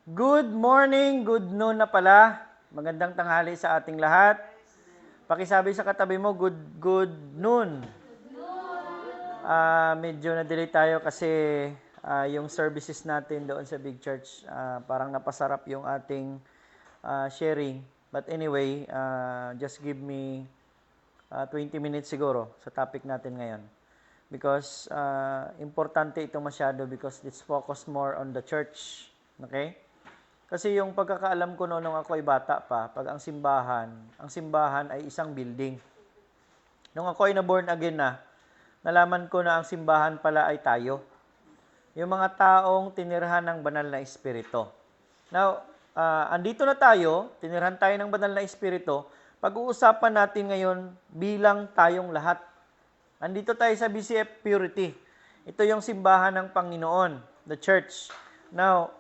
Good morning, good noon na pala. Magandang tanghali sa ating lahat. Pakisabi sa katabi mo, good noon. Medyo na-delay tayo kasi yung services natin doon sa Big Church, parang napasarap yung ating sharing. But anyway, just give me 20 minutes siguro sa topic natin ngayon. Because importante ito masyado because it's focused more on the church. Okay? Kasi yung pagkakaalam ko nung ako ay bata pa, pag ang simbahan ay isang building. Nung ako ay na-born again na, nalaman ko na ang simbahan pala ay tayo. Yung mga taong tinirhan ng banal na espiritu. Now, andito na tayo, tinirhan tayo ng banal na espiritu, pag-uusapan natin ngayon bilang tayong lahat. Andito tayo sa BCF Purity. Ito yung simbahan ng Panginoon, the church. Now,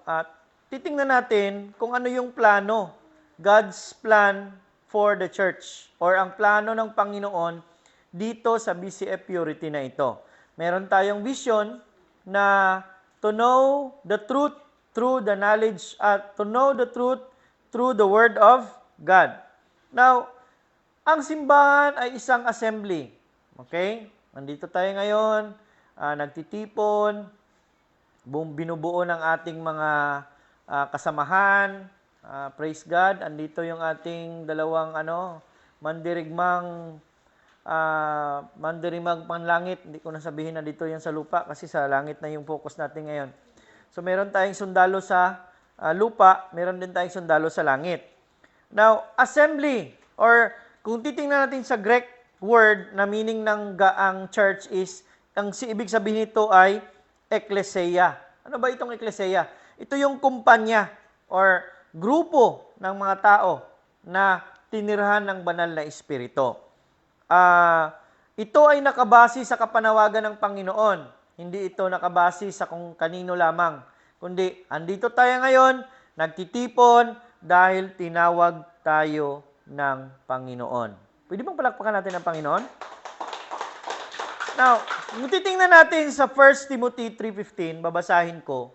titingnan natin kung ano yung plano, God's plan for the church or ang plano ng Panginoon dito sa BCF Purity na ito. Meron tayong vision na to know the truth through the knowledge at to know the truth through the Word of God. Now, ang simbahan ay isang assembly. Okay? Nandito tayo ngayon, nagtitipon, binubuo ng ating mga kasamahan. Praise God. Andito yung ating dalawang mandirigmang panlangit. Hindi ko na sabihin na dito yan sa lupa kasi sa langit na yung focus natin ngayon. So meron tayong sundalo sa lupa, meron din tayong sundalo sa langit. Now, assembly or kung titingnan natin sa Greek word na meaning ng gaang church is, ang ibig sabihin nito ay ecclesia. Ano ba itong ecclesia? Ito yung kumpanya or grupo ng mga tao na tinirhan ng banal na espiritu. Ito ay nakabase sa kapanawagan ng Panginoon. Hindi ito nakabase sa kung kanino lamang. Kundi, andito tayo ngayon, nagtitipon dahil tinawag tayo ng Panginoon. Pwede bang palakpakan natin ang Panginoon? Now, kung titingnan natin sa 1 Timothy 3:15, babasahin ko,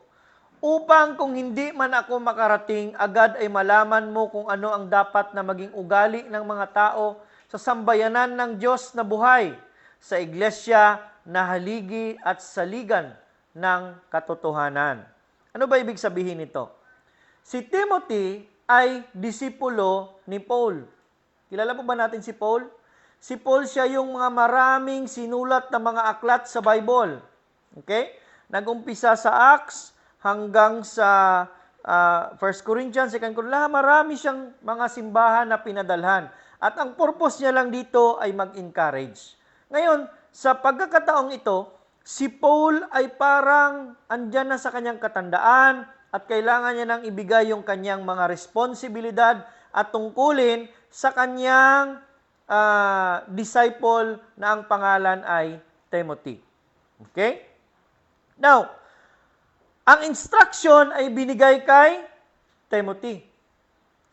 upang kung hindi man ako makarating, agad ay malaman mo kung ano ang dapat na maging ugali ng mga tao sa sambayanan ng Diyos na buhay, sa iglesia na haligi at saligan ng katotohanan. Ano ba ibig sabihin nito? Si Timothy ay disipulo ni Paul. Kilala po ba natin si Paul? Si Paul siya yung mga maraming sinulat na mga aklat sa Bible. Okay? Nag-umpisa sa Acts, hanggang sa 1 Corinthians, 2 Corinthians, marami siyang mga simbahan na pinadalhan. At ang purpose niya lang dito ay mag-encourage. Ngayon, sa pagkakataong ito, si Paul ay parang andyan na sa kanyang katandaan at kailangan niya nang ibigay yung kanyang mga responsibilidad at tungkulin sa kanyang disciple na ang pangalan ay Timothy. Okay? Now, ang instruction ay binigay kay Timothy.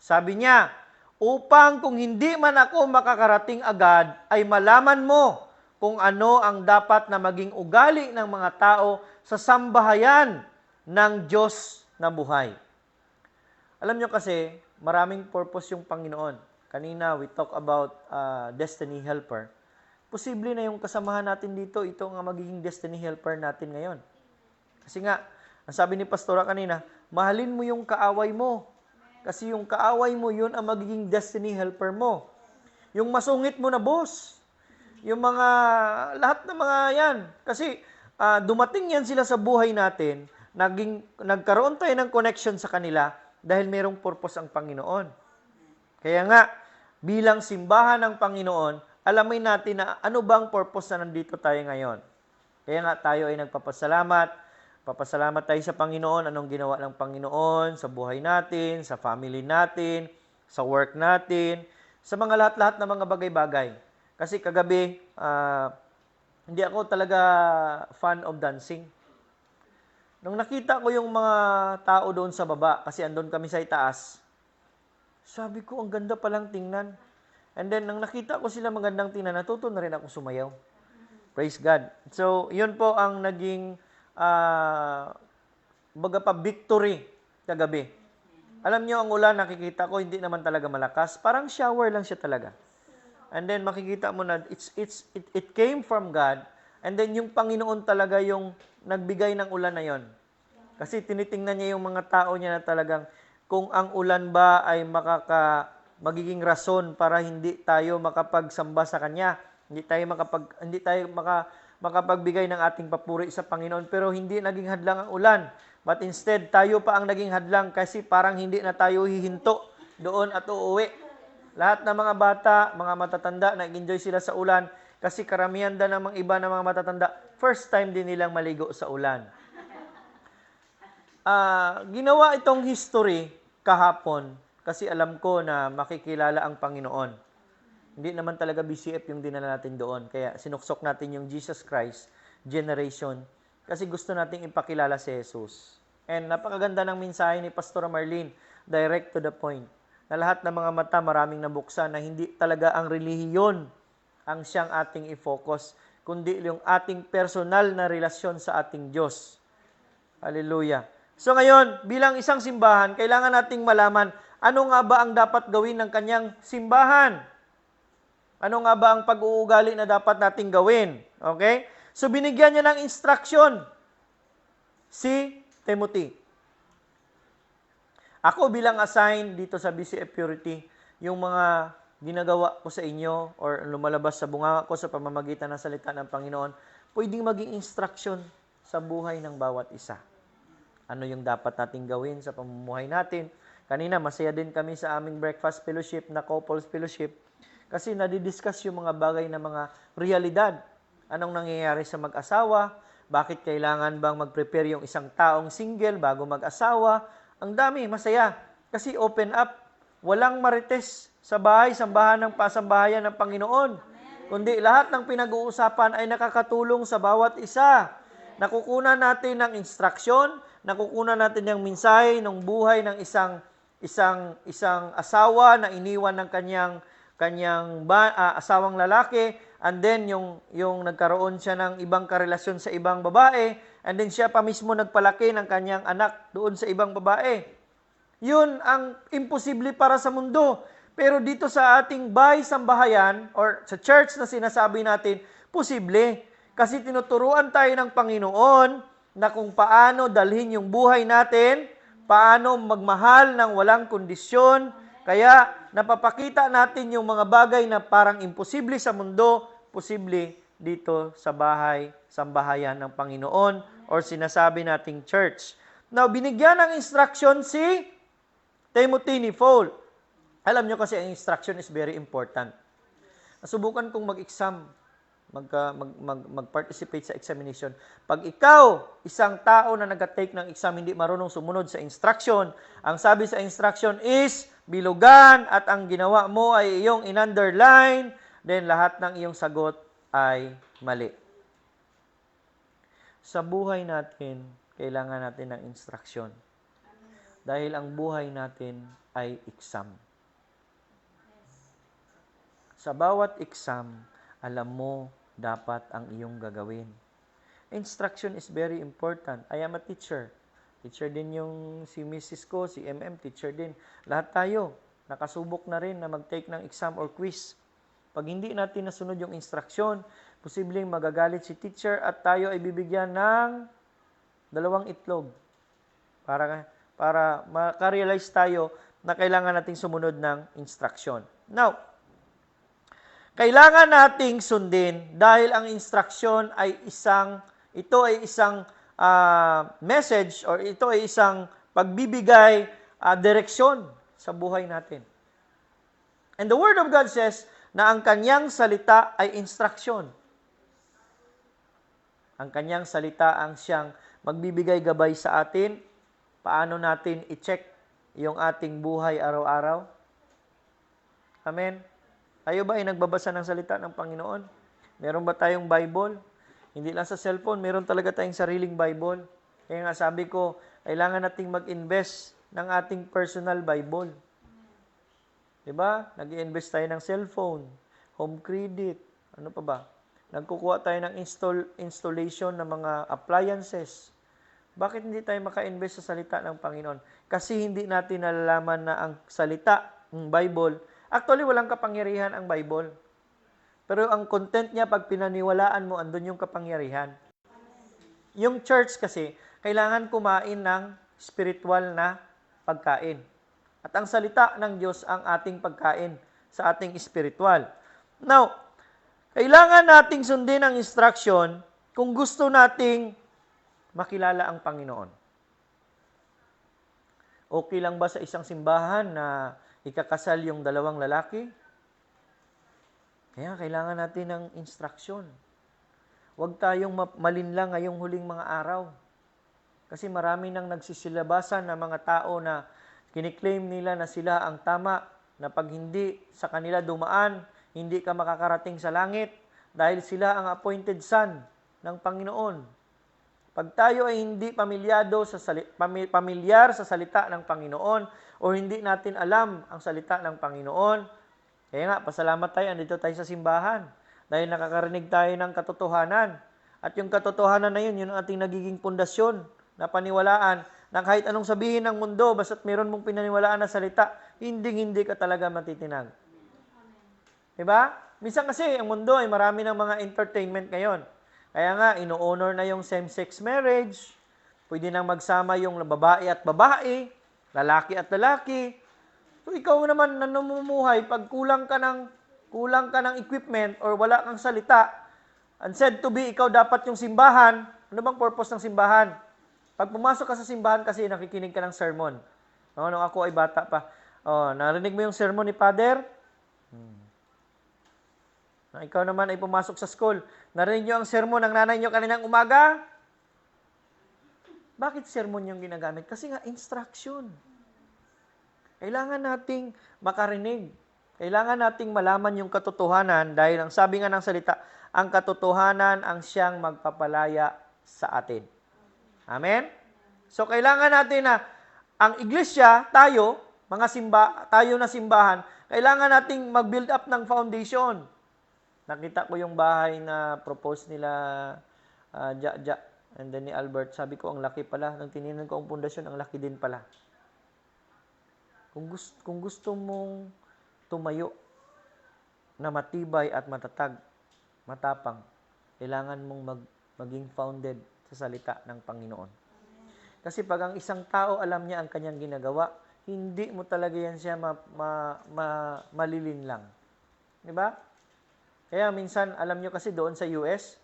Sabi niya, upang kung hindi man ako makakarating agad, ay malaman mo kung ano ang dapat na maging ugali ng mga tao sa sambahayan ng Diyos na buhay. Alam niyo kasi, maraming purpose yung Panginoon. Kanina, we talk about destiny helper. Posible na yung kasamahan natin dito, ito ang magiging destiny helper natin ngayon. Kasi nga, ang sabi ni Pastora kanina, mahalin mo yung kaaway mo. Kasi yung kaaway mo, yun ang magiging destiny helper mo. Yung masungit mo na boss. Yung mga, lahat ng mga yan. Kasi dumating yan sila sa buhay natin, nagkaroon tayo ng connection sa kanila dahil mayroong purpose ang Panginoon. Kaya nga, bilang simbahan ng Panginoon, alamin natin na ano bang purpose na nandito tayo ngayon. Kaya nga tayo ay nagpapasalamat. Papasalamat tayo sa Panginoon, anong ginawa ng Panginoon sa buhay natin, sa family natin, sa work natin, sa mga lahat-lahat na mga bagay-bagay. Kasi kagabi, hindi ako talaga fan of dancing. Nung nakita ko yung mga tao doon sa baba, kasi andun kami sa itaas, sabi ko, ang ganda palang tingnan. And then, nang nakita ko sila magandang tingnan, natuto na rin ako sumayaw. Praise God. So, yun po ang naging baga pa victory kagabi. Alam niyo, ang ulan, nakikita ko, hindi naman talaga malakas. Parang shower lang siya talaga. And then, makikita mo na it came from God. And then, yung Panginoon talaga yung nagbigay ng ulan na yon. Kasi tinitingnan niya yung mga tao niya na talagang kung ang ulan ba ay magiging rason para hindi tayo makapagsamba sa Kanya. Hindi tayo makapagbigay ng ating papuri sa Panginoon. Pero hindi naging hadlang ang ulan. But instead, tayo pa ang naging hadlang kasi parang hindi na tayo hihinto doon at uuwi. Lahat ng mga bata, mga matatanda, nag-enjoy sila sa ulan kasi karamihan din ng mga iba ng mga matatanda, first time din nilang maligo sa ulan. Ginawa itong history kahapon kasi alam ko na makikilala ang Panginoon. Hindi naman talaga BCF yung dinala natin doon. Kaya sinuksok natin yung Jesus Christ generation kasi gusto nating ipakilala si Jesus. And napakaganda ng mensahe ni Pastor Marlene, direct to the point. Na lahat ng mga mata maraming nabuksan na hindi talaga ang relihiyon ang siyang ating i-focus, kundi yung ating personal na relasyon sa ating Diyos. Hallelujah. So ngayon, bilang isang simbahan, kailangan nating malaman ano nga ba ang dapat gawin ng kanyang simbahan. Ano nga ba ang pag-uugali na dapat nating gawin? Okay? So binigyan niya ng instruction si Timothy. Ako bilang assign dito sa BCF Purity, yung mga ginagawa ko sa inyo or lumalabas sa bunga ko sa pamamagitan ng salita ng Panginoon, pwedeng maging instruction sa buhay ng bawat isa. Ano yung dapat nating gawin sa pamumuhay natin? Kanina, masaya din kami sa aming breakfast fellowship na couples fellowship kasi nadidiscuss yung mga bagay na mga realidad. Anong nangyayari sa mag-asawa? Bakit kailangan bang mag-prepare yung isang taong single bago mag-asawa? Ang dami, masaya. Kasi open up. Walang marites sa sambahan ng pasambahayan ng Panginoon. Kundi lahat ng pinag-uusapan ay nakakatulong sa bawat isa. Nakukunan natin ng instruction, nakukunan natin yung mensahe ng buhay ng isang asawa na iniwan ng kanyang asawang lalaki, and then yung nagkaroon siya ng ibang karelasyon sa ibang babae, and then siya pa mismo nagpalaki ng kanyang anak doon sa ibang babae. Yun ang imposible para sa mundo. Pero dito sa ating sambahayan or sa church na sinasabi natin, posible. Kasi tinuturuan tayo ng Panginoon na kung paano dalhin yung buhay natin, paano magmahal ng walang kondisyon. Kaya napapakita natin yung mga bagay na parang imposible sa mundo, posible dito sa sambahayan ng Panginoon or sinasabi nating church. Now, binigyan ng instruction si Timothy ni Paul. Alam nyo kasi ang instruction is very important. Nasubukan kong mag-exam, mag-participate sa examination. Pag ikaw, isang tao na nag-take ng exam, hindi marunong sumunod sa instruction, ang sabi sa instruction is, bilugan at ang ginawa mo ay iyong in-underline, then lahat ng iyong sagot ay mali. Sa buhay natin, kailangan natin ng instruction. Dahil ang buhay natin ay exam. Sa bawat exam, alam mo dapat ang iyong gagawin. Instruction is very important. I am a teacher. Teacher din yung si Mrs. ko, si MM, teacher din. Lahat tayo, nakasubok na rin na mag-take ng exam or quiz. Pag hindi natin nasunod yung instruction, posibleng magagalit si teacher at tayo ay bibigyan ng 2 itlog. Para makarealize tayo na kailangan nating sumunod ng instruction. Now, kailangan nating sundin dahil ang instruction ay isang message or ito ay isang pagbibigay direksyon sa buhay natin. And the Word of God says na ang kanyang salita ay instruction. Ang kanyang salita ang siyang magbibigay gabay sa atin. Paano natin i-check yung ating buhay araw-araw? Amen? Tayo ba ay nagbabasa ng salita ng Panginoon? Meron ba tayong Bible? Hindi lang sa cellphone, meron talaga tayong sariling Bible. Kaya nga sabi ko, kailangan nating mag-invest ng ating personal Bible. Diba? Nag-i-invest tayo ng cellphone, home credit, ano pa ba? Nagkukuha tayo ng installation ng mga appliances. Bakit hindi tayo maka-invest sa salita ng Panginoon? Kasi hindi natin nalalaman na ang salita, ng Bible, actually walang kapangyarihan ang Bible. Pero ang content niya, pag pinaniwalaan mo, andun yung kapangyarihan. Yung church kasi, kailangan kumain ng spiritual na pagkain. At ang salita ng Diyos ang ating pagkain sa ating spiritual. Now, kailangan nating sundin ang instruction kung gusto nating makilala ang Panginoon. Okay lang ba sa isang simbahan na ikakasal yung dalawang lalaki? Kaya kailangan natin ng instruction. Huwag tayong malinlang ngayong huling mga araw. Kasi marami nang nagsisilabasan na mga tao na kiniklaim nila na sila ang tama, na pag hindi sa kanila dumaan, hindi ka makakarating sa langit dahil sila ang appointed son ng Panginoon. Pag tayo ay hindi pamilyar sa salita ng Panginoon o hindi natin alam ang salita ng Panginoon, kaya nga, pasalamat tayo, andito tayo sa simbahan dahil nakakarinig tayo ng katotohanan. At yung katotohanan na yun ang ating nagiging pundasyon na paniwalaan na kahit anong sabihin ng mundo, basta't meron mong pinaniwalaan na salita, hindi ka talaga matitinag. Diba? Minsan kasi, ang mundo ay marami ng mga entertainment ngayon. Kaya nga, ino-honor na yung same-sex marriage, pwede nang magsama yung babae at babae, lalaki at lalaki. So, ikaw naman na namumuhay, pag kulang ka ng equipment or wala kang salita, and said to be, ikaw dapat yung simbahan. Ano bang purpose ng simbahan? Pag pumasok ka sa simbahan kasi nakikinig ka ng sermon. Nung ako ay bata pa, narinig mo yung sermon ni Father? Na ikaw naman ay pumasok sa school, narinig nyo ang sermon ng nanay nyo kaninang umaga? Bakit sermon yung ginagamit? Kasi nga, instruction. Kailangan nating makarinig. Kailangan nating malaman yung katotohanan dahil ang sabi nga ng salita, ang katotohanan ang siyang magpapalaya sa atin. Amen? So, kailangan natin na ang iglesia, tayo na simbahan, kailangan nating mag-build up ng foundation. Nakita ko yung bahay na propose nila and then ni Albert. Sabi ko, ang laki pala. Nang tinignan ko ang pundasyon, ang laki din pala. Kung gusto mong tumayo na matibay at matatag, matapang, kailangan mong maging founded sa salita ng Panginoon. Kasi pag ang isang tao alam niya ang kanyang ginagawa, hindi mo talaga yan siya malilinlang. Diba? Kaya minsan, alam nyo kasi doon sa US,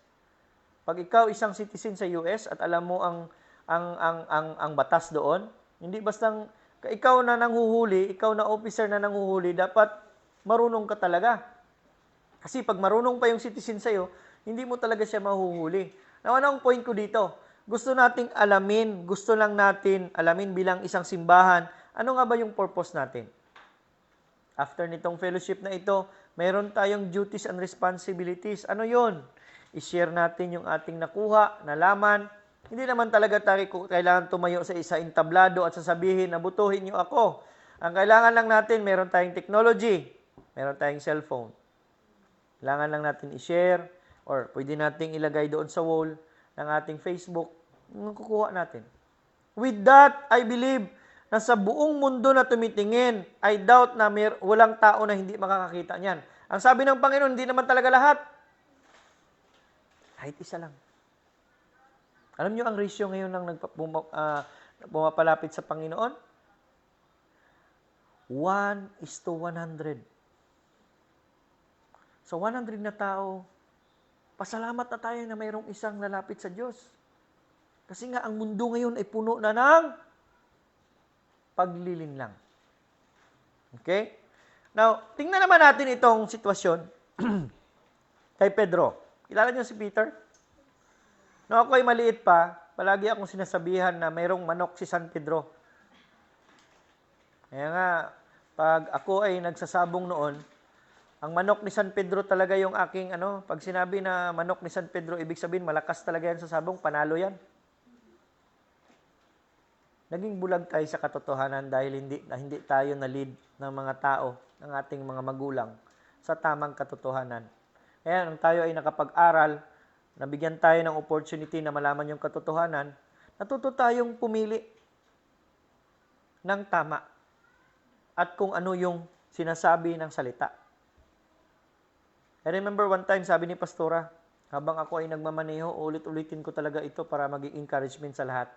pag ikaw isang citizen sa US at alam mo ang batas doon, hindi bastang ikaw na nanghuhuli, ikaw na officer na nanghuhuli, dapat marunong ka talaga. Kasi pag marunong pa yung citizen sa'yo, hindi mo talaga siya mahuhuli. Now, ano ang point ko dito? Gusto lang natin alamin bilang isang simbahan, ano nga ba yung purpose natin? After nitong fellowship na ito, mayroon tayong duties and responsibilities. Ano yon? I-share natin yung ating nakuha, nalaman. Hindi naman talaga tayo kailangan tumayo sa isa entablado at sasabihin na butuhin niyo ako. Ang kailangan lang natin, meron tayong technology, meron tayong cellphone. Kailangan lang natin i-share or pwede nating ilagay doon sa wall ng ating Facebook. Yung kukuha natin. With that, I believe na sa buong mundo na tumitingin, I doubt na walang tao na hindi makakakita niyan. Ang sabi ng Panginoon, hindi naman talaga lahat. Kahit isa lang. Alam niyo ang ratio ngayon ng pumapalapit sa Panginoon? 1:100. So 100 na tao, pasalamat na tayo na mayroong isang lalapit sa Diyos. Kasi nga ang mundo ngayon ay puno na ng paglilinlang. Okay? Now, tingnan naman natin itong sitwasyon kay Pedro. Kilala niyo si Peter? Nung ako ay maliit pa, palagi akong sinasabihan na mayroong manok si San Pedro. Kaya nga, pag ako ay nagsasabong noon, ang manok ni San Pedro talaga yung aking, pag sinabi na manok ni San Pedro, ibig sabihin, malakas talaga yan sa sabong, panalo yan. Naging bulag tayo sa katotohanan dahil hindi tayo na-lead ng mga tao, ng ating mga magulang, sa tamang katotohanan. Kaya nung tayo ay nakapag-aral, nabigyan tayo ng opportunity na malaman yung katotohanan, Natuto tayong pumili ng tama at kung ano yung sinasabi ng salita. I remember one time, sabi ni Pastora, habang ako ay nagmamaneho, ulit-ulitin ko talaga ito para maging encouragement sa lahat.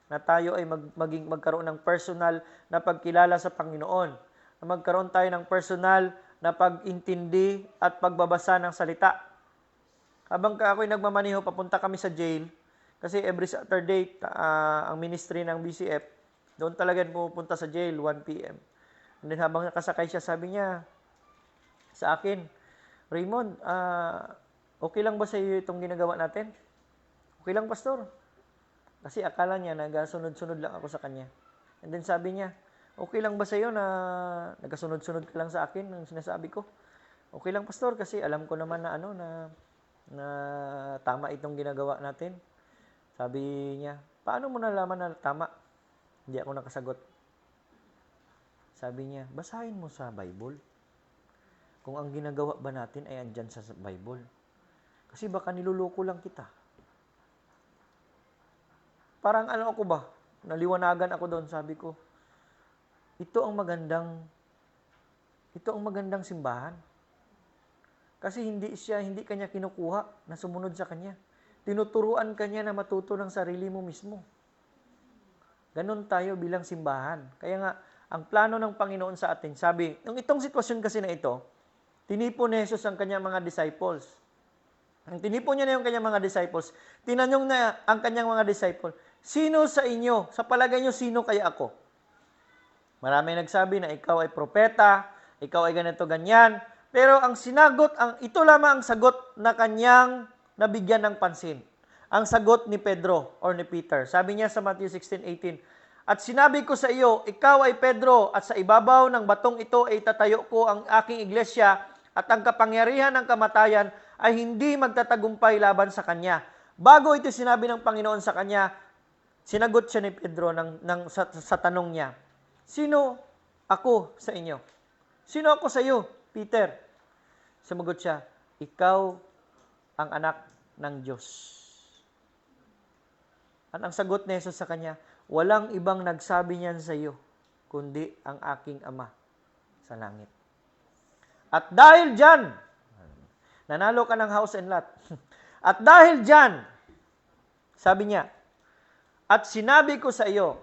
Na tayo ay magkaroon ng personal na pagkilala sa Panginoon. Na magkaroon tayo ng personal na pag-intindi at pagbabasa ng salita. Habang ako ay nagmamaneho, papunta kami sa jail. Kasi every Saturday, ang ministry ng BCF, doon talaga pupunta sa jail, 1 p.m. And then habang nakasakay siya, sabi niya sa akin, Raymond, okay lang ba sa iyo itong ginagawa natin? Okay lang, Pastor. Kasi akala niya, nagasunod-sunod lang ako sa kanya. And then sabi niya, okay lang ba sa iyo na nagasunod-sunod ka lang sa akin ng sinasabi ko? Okay lang, Pastor, kasi alam ko naman na na tama itong ginagawa natin. Sabi niya, paano mo nalaman na tama? Hindi ako nakasagot. Sabi niya, basahin mo sa Bible. Kung ang ginagawa ba natin ay andyan sa Bible. Kasi baka niluloko lang kita. Parang ako ba? Naliwanagan ako doon, sabi ko. Ito ang magandang simbahan. Kasi hindi kanya kinukuha na sumunod sa kanya. Tinuturuan kanya na matuto ng sarili mo mismo. Ganon tayo bilang simbahan. Kaya nga, ang plano ng Panginoon sa atin, sabi, nung itong sitwasyon kasi na ito, tinipon ni Jesus ang kanyang mga disciples. Ang tinipon niya na yung kanyang mga disciples, tinanong na ang kanyang mga disciples, sino sa inyo? Sa palagay niyo, sino kaya ako? Marami nagsabi na ikaw ay propeta, ikaw ay ganito, ganyan. Pero ang sinagot, ito lamang ang sagot na kanyang nabigyan ng pansin. Ang sagot ni Pedro or ni Peter. Sabi niya sa Matthew 16:18, at sinabi ko sa iyo, ikaw ay Pedro, at sa ibabaw ng batong ito ay tatayo ko ang aking iglesia, at ang kapangyarihan ng kamatayan ay hindi magtatagumpay laban sa kanya. Bago ito sinabi ng Panginoon sa kanya, sinagot siya ni Pedro sa tanong niya, sino ako sa inyo? Sino ako sa iyo, Peter? Sumagot siya, ikaw ang anak ng Diyos. At ang sagot ni Jesus sa kanya, walang ibang nagsabi niyan sa iyo, kundi ang aking Ama sa langit. At dahil dyan, nanalo ka ng house and lot. At dahil dyan, sabi niya, at sinabi ko sa iyo,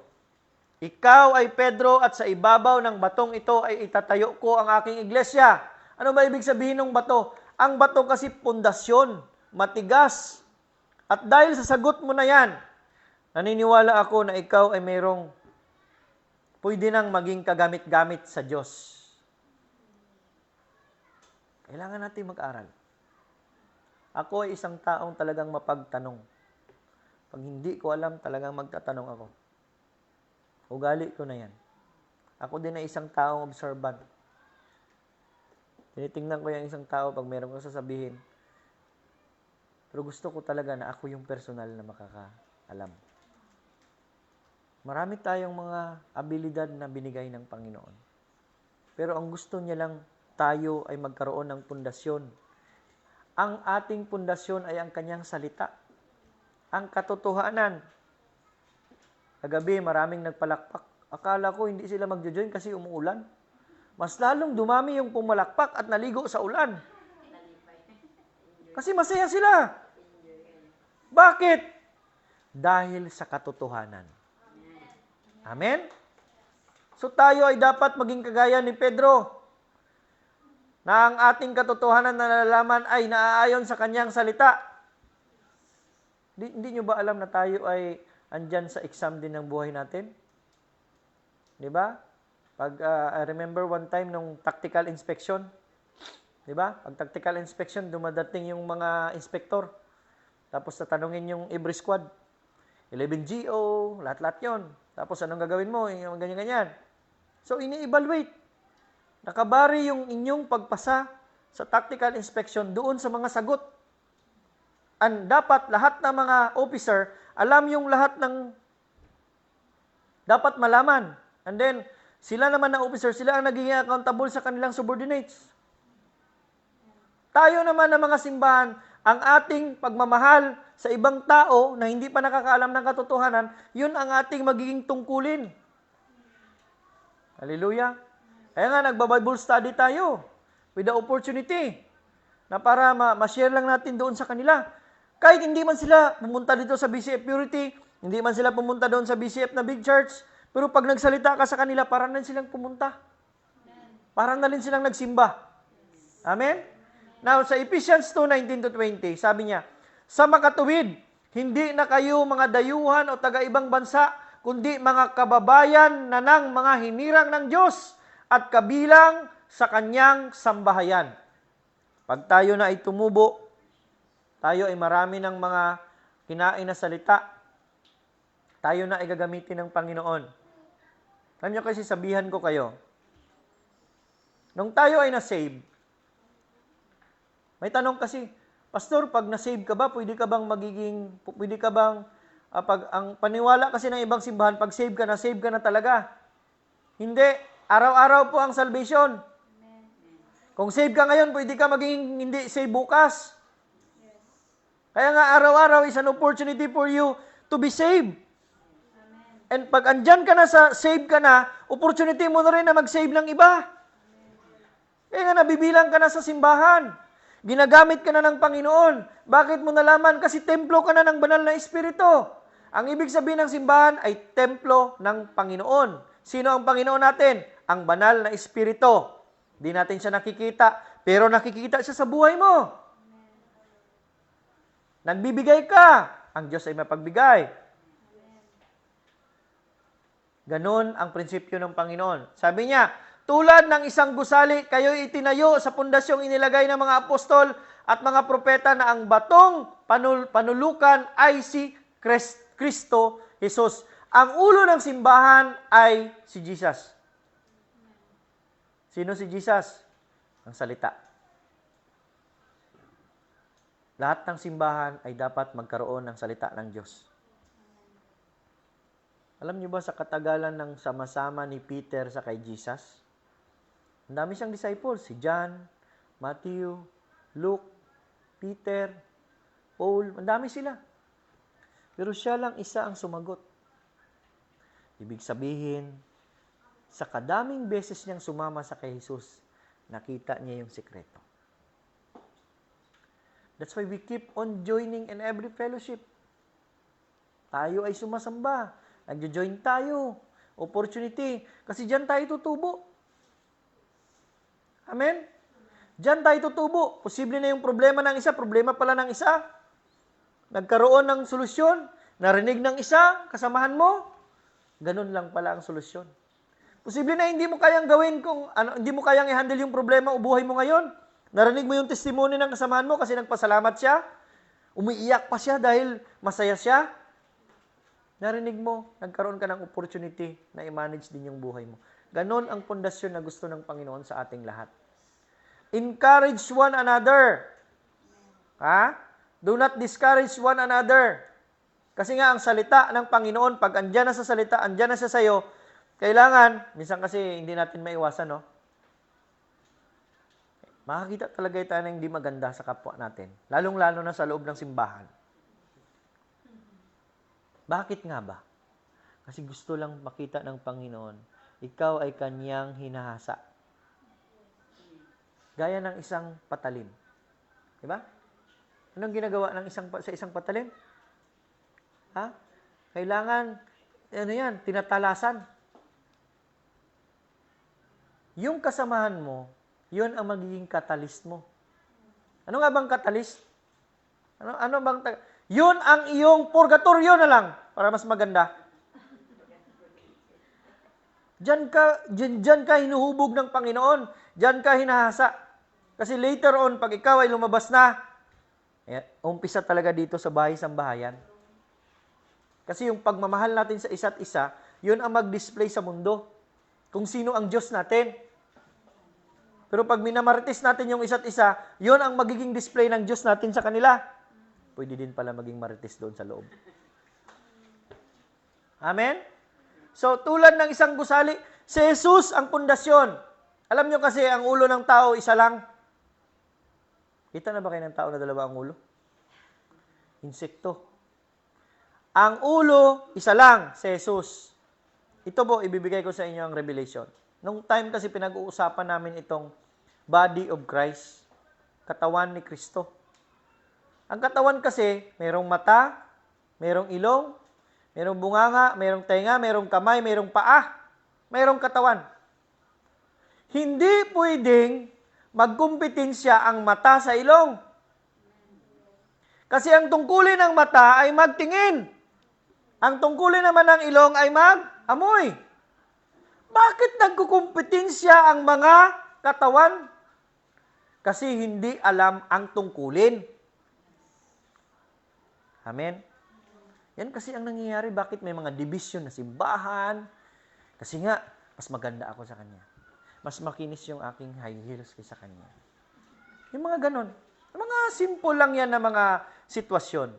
ikaw ay Pedro at sa ibabaw ng batong ito ay itatayo ko ang aking iglesia. Ano ba ibig sabihin ng bato? Ang bato kasi pundasyon, matigas. At dahil sa sagot mo na yan, naniniwala ako na ikaw ay mayroong pwede nang maging kagamit-gamit sa Diyos. Kailangan natin mag-aral. Ako ay isang taong talagang mapagtanong. Pag hindi ko alam, talagang magtatanong ako. Ugali ko na yan. Ako din ay isang taong observant. Tinitingnan ko yung isang tao pag meron kang sasabihin. Pero gusto ko talaga na ako yung personal na makakaalam. Marami tayong mga abilidad na binigay ng Panginoon. Pero ang gusto niya lang, tayo ay magkaroon ng pundasyon. Ang ating pundasyon ay ang kanyang salita. Ang katotohanan. Kagabi, maraming nagpalakpak. Akala ko hindi sila magjo-join kasi umuulan. Mas lalong dumami yung pumalakpak at naligo sa ulan. Kasi masaya sila. Bakit? Dahil sa katotohanan. Amen? So tayo ay dapat maging kagaya ni Pedro na ang ating katotohanan na nalalaman ay naaayon sa kanyang salita. Hindi nyo ba alam na tayo ay andyan sa exam din ng buhay natin? Di ba? I remember one time nung tactical inspection, di ba? Pag tactical inspection, dumadating yung mga inspektor. Tapos tatanungin yung every squad. 11 GO, lahat-lahat yon. Tapos anong gagawin mo? Yung ganyan-ganyan. So, ini-evaluate. Nakabari yung inyong pagpasa sa tactical inspection doon sa mga sagot. And dapat lahat ng mga officer, alam yung lahat ng dapat malaman. And then, sila naman na officer, sila ang naging accountable sa kanilang subordinates. Tayo naman ng mga simbahan, ang ating pagmamahal sa ibang tao na hindi pa nakakaalam ng katotohanan, yun ang ating magiging tungkulin. Hallelujah. Kaya nga, nagba-Bible study tayo with the opportunity na para ma-share lang natin doon sa kanila. Kahit hindi man sila pumunta dito sa BCF Purity, hindi man sila pumunta doon sa BCF na big church, pero pag nagsalita ka sa kanila, parang na silang pumunta. Parang na rin silang nagsimba. Amen? Now, sa Ephesians 2:19-20, sabi niya, sa makatuwid, hindi na kayo mga dayuhan o taga-ibang bansa, kundi mga kababayan na ng mga hinirang ng Diyos at kabilang sa kanyang sambahayan. Pag tayo na ay tumubo, tayo ay marami ng mga kinain na salita, tayo na ay gagamitin ng Panginoon. Alam niyo kasi, sabihan ko kayo, nung tayo ay na-save, may tanong kasi, Pastor, pag na-save ka ba, pwede ka bang ang paniwala kasi ng ibang simbahan, pag save ka na talaga. Hindi. Araw-araw po ang salvation. Kung save ka ngayon, pwede ka maging hindi save bukas. Kaya nga, araw-araw is an opportunity for you to be saved. And pag andyan ka na save ka na, opportunity mo na rin na mag-save ng iba. Kaya nga, nabibilang ka na sa simbahan. Ginagamit ka na ng Panginoon. Bakit mo nalaman? Kasi templo ka na ng banal na Espiritu. Ang ibig sabihin ng simbahan ay templo ng Panginoon. Sino ang Panginoon natin? Ang banal na Espiritu. Di natin siya nakikita, pero nakikita siya sa buhay mo. Nagbibigay ka, ang Diyos ay mapagbigay. Ganon ang prinsipyo ng Panginoon. Sabi niya, tulad ng isang gusali, kayo'y itinayo sa pundasyong inilagay ng mga apostol at mga propeta na ang batong panulukan ay si Kristo Jesus. Ang ulo ng simbahan ay si Jesus. Sino si Jesus? Ang salita. Lahat ng simbahan ay dapat magkaroon ng salita ng Diyos. Alam niyo ba sa katagalan ng sama-sama ni Peter sa kay Jesus? Ang dami siyang disciples, si John, Matthew, Luke, Peter, Paul, ang dami sila. Pero siya lang isa ang sumagot. Ibig sabihin, sa kadaming beses niyang sumama sa kay Jesus, nakita niya yung sikreto. That's why we keep on joining in every fellowship. Tayo ay sumasamba. Nagjo-join tayo. Opportunity. Kasi diyan tayo tutubo. Amen? Diyan tayo tutubo. Posible na yung problema ng isa, problema pala ng isa. Nagkaroon ng solusyon. Narinig ng isa, kasamahan mo. Ganun lang pala ang solusyon. Posible na hindi mo kayang gawin hindi mo kayang i-handle yung problema o buhay mo ngayon. Narinig mo yung testimony ng kasamahan mo kasi nagpasalamat siya. Umiiyak pa siya dahil masaya siya. Narinig mo, nagkaroon ka ng opportunity na i-manage din yung buhay mo. Ganon ang pundasyon na gusto ng Panginoon sa ating lahat. Encourage one another. Do not discourage one another. Kasi nga ang salita ng Panginoon, pag andyan na sa salita, andyan na siya sa'yo, kailangan, minsan kasi hindi natin maiwasan, no? Makakita talaga tayo na hindi maganda sa kapwa natin. Lalong-lalo na sa loob ng simbahan. Bakit nga ba? Kasi gusto lang makita ng Panginoon, ikaw ay kanyang hinahasa. Gaya ng isang patalim. Diba? Anong ginagawa ng sa isang patalim? Kailangan, tinatalasan. Yung kasamahan mo, yun ang magiging catalyst mo. Ano nga bang catalyst? Yun ang iyong purgatorio na lang, para mas maganda. Diyan ka hinuhubog ng Panginoon. Diyan ka hinahasa. Kasi later on, pag ikaw ay lumabas na, umpisa talaga dito sa bahay-sambahayan. Kasi yung pagmamahal natin sa isa't isa, yun ang mag-display sa mundo. Kung sino ang Diyos natin. Pero pag minamarites natin yung isa't isa, yun ang magiging display ng Diyos natin sa kanila. Pwede din pala maging marites doon sa loob. Amen? So, tulad ng isang gusali, si Jesus ang pundasyon. Alam nyo kasi, ang ulo ng tao, isa lang. Kita na ba kayo ng tao na dalawa ang ulo? Insekto. Ang ulo, isa lang, si Jesus. Ito po, ibibigay ko sa inyo ang revelation. Nung time kasi pinag-uusapan namin itong body of Christ, katawan ni Kristo. Ang katawan kasi, mayroong mata, mayroong ilong, mayroong bunganga, mayroong tenga, mayroong kamay, mayroong paa, mayroong katawan. Hindi pwedeng magkumpetensya ang mata sa ilong. Kasi ang tungkulin ng mata ay magtingin. Ang tungkulin naman ng ilong ay mag-amoy. Bakit nagkukumpetensya ang mga katawan? Kasi hindi alam ang tungkulin. Amen? Yan kasi ang nangyayari. Bakit may mga division na simbahan? Kasi nga, mas maganda ako sa kanya. Mas makinis yung aking high heels kaysa kanya. Yung mga ganon. Mga simple lang yan na mga sitwasyon.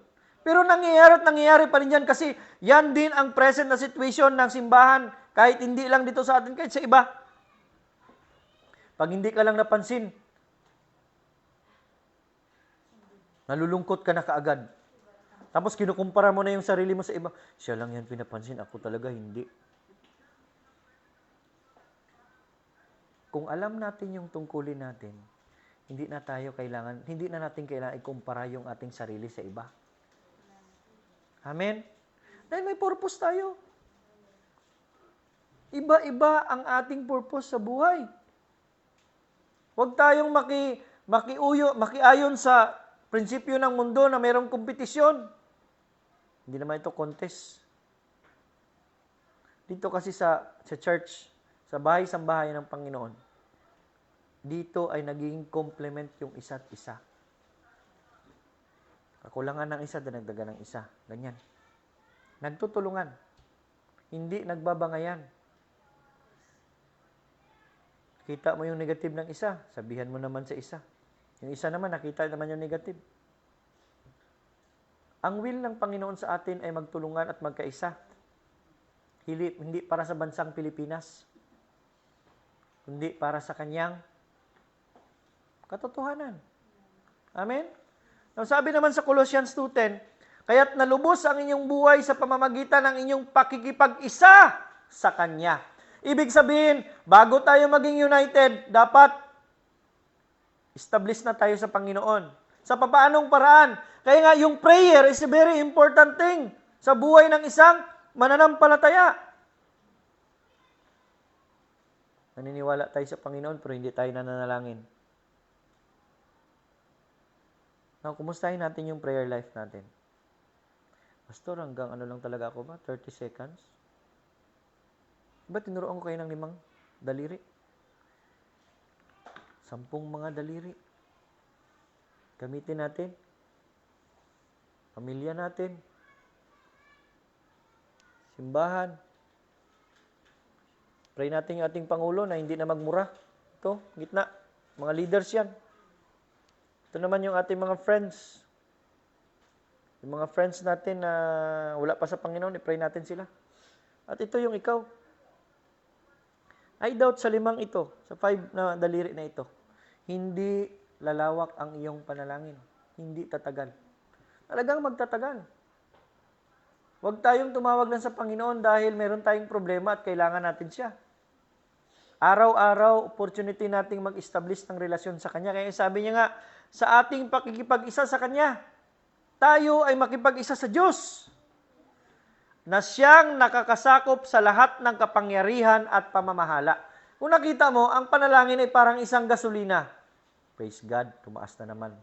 Pero nangyayari pa rin yan kasi yan din ang present na situation ng simbahan. Kahit hindi lang dito sa atin, kahit sa iba. Pag hindi ka lang napansin, nalulungkot ka na kaagad. Tapos kinukumpara mo na yung sarili mo sa iba. Siya lang yan pinapansin, ako talaga hindi. Kung alam natin yung tungkulin natin, hindi na natin kailangan ikumpara yung ating sarili sa iba. Amen? Dahil may purpose tayo. Iba-iba ang ating purpose sa buhay. Huwag tayong makiayon sa prinsipyo ng mundo na mayroong kompetisyon. Hindi naman ito contest. Dito kasi sa church, sa bahay-sambahay ng Panginoon, dito ay naging complement yung isa't isa. Kakulangan ng isa, dinagdagan ng isa. Ganyan. Nagtutulungan. Hindi nagbabangayan. Kita mo yung negative ng isa, sabihan mo naman sa isa. Yung isa naman, nakita naman yung negative. Ang will ng Panginoon sa atin ay magtulungan at magkaisa. Hindi para sa bansang Pilipinas, kundi para sa kanyang katotohanan. Amen? Sabi naman sa Colossians 2:10, kaya't nalubos ang inyong buhay sa pamamagitan ng inyong pakikipag-isa sa Kanya. Ibig sabihin, bago tayo maging united, dapat establish na tayo sa Panginoon. Sa papaanong paraan? Kaya nga, yung prayer is a very important thing sa buhay ng isang mananampalataya. Naniniwala tayo sa Panginoon, pero hindi tayo nananalangin. Now, kumustahin natin yung prayer life natin? Pastor, hanggang ano lang talaga ako ba? 30 seconds? Diba tinuruan ko kayo ng 5 daliri? 10 mga daliri. Gamitin natin. Pamilya natin. Simbahan. Pray natin yung ating Pangulo na hindi na magmura. Ito, gitna. Mga leaders yan. Ito naman yung ating mga friends. Yung mga friends natin na wala pa sa Panginoon, i-pray natin sila. At ito yung ikaw. I doubt sa 5 ito, sa 5 na daliri na ito, hindi lalawak ang iyong panalangin. Hindi tatagal. Talagang magtatagal. Huwag tayong tumawag lang sa Panginoon dahil meron tayong problema at kailangan natin siya. Araw-araw, opportunity nating mag-establish ng relasyon sa Kanya. Kaya sabi niya nga, sa ating pakikipag-isa sa Kanya, tayo ay makipag-isa sa Diyos na siyang nakakasakop sa lahat ng kapangyarihan at pamamahala. Kung nakita mo, ang panalangin ay parang isang gasolina. Praise God, tumaas na naman.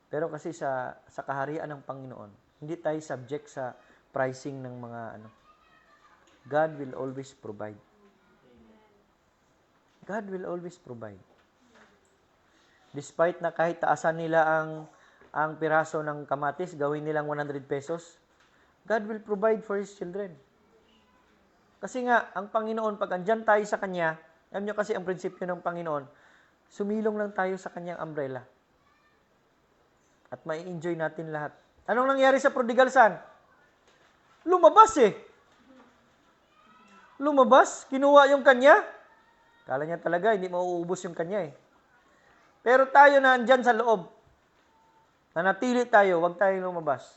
Pero kasi sa kaharian ng Panginoon, hindi tayo subject sa pricing ng mga God will always provide. God will always provide. Despite na kahit taasan nila ang piraso ng kamatis, gawin nilang 100 pesos, God will provide for His children. Kasi nga, ang Panginoon, pag andyan tayo sa Kanya, alam nyo kasi ang prinsipyo ng Panginoon, sumilong lang tayo sa Kanyang umbrella. At mai-enjoy natin lahat. Anong nangyari sa prodigal son? Lumabas Lumabas, kinuha yung kanya. Kala niya talaga, hindi mauubos yung kanya Pero tayo na andyan sa loob, Nanatili tayo, huwag tayong lumabas.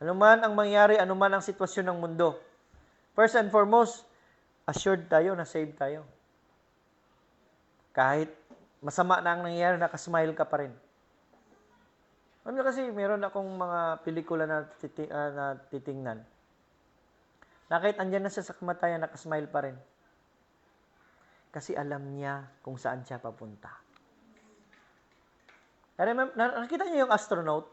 Ano man ang mangyari, ano man ang sitwasyon ng mundo. First and foremost, assured tayo na saved tayo. Kahit masama na ang nangyayari, nakasmile ka pa rin. Ano kasi, meron akong mga pelikula na titingnan. Na kahit andyan na siya sa kamatayan, nakasmile pa rin. Kasi alam niya kung saan siya papunta. Nakita niyo yung astronaut?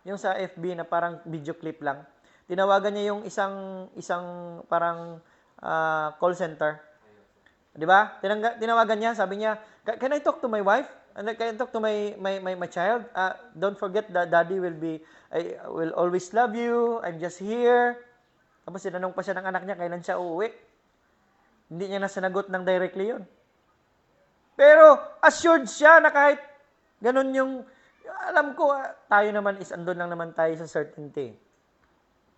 Yung sa FB na parang video clip lang. Tinawagan niya yung isang parang call center. 'Di ba? Tinawagan niya, sabi niya, "Can I talk to my wife? And can I talk to my child? Don't forget that daddy I will always love you. I'm just here." Tapos sinanong pa siya ng anak niya kailan siya uuwi. Hindi niya nasanagot ng directly 'yon. Pero assured siya na kahit ganun yung alam ko, tayo naman is andun lang naman tayo sa certainty.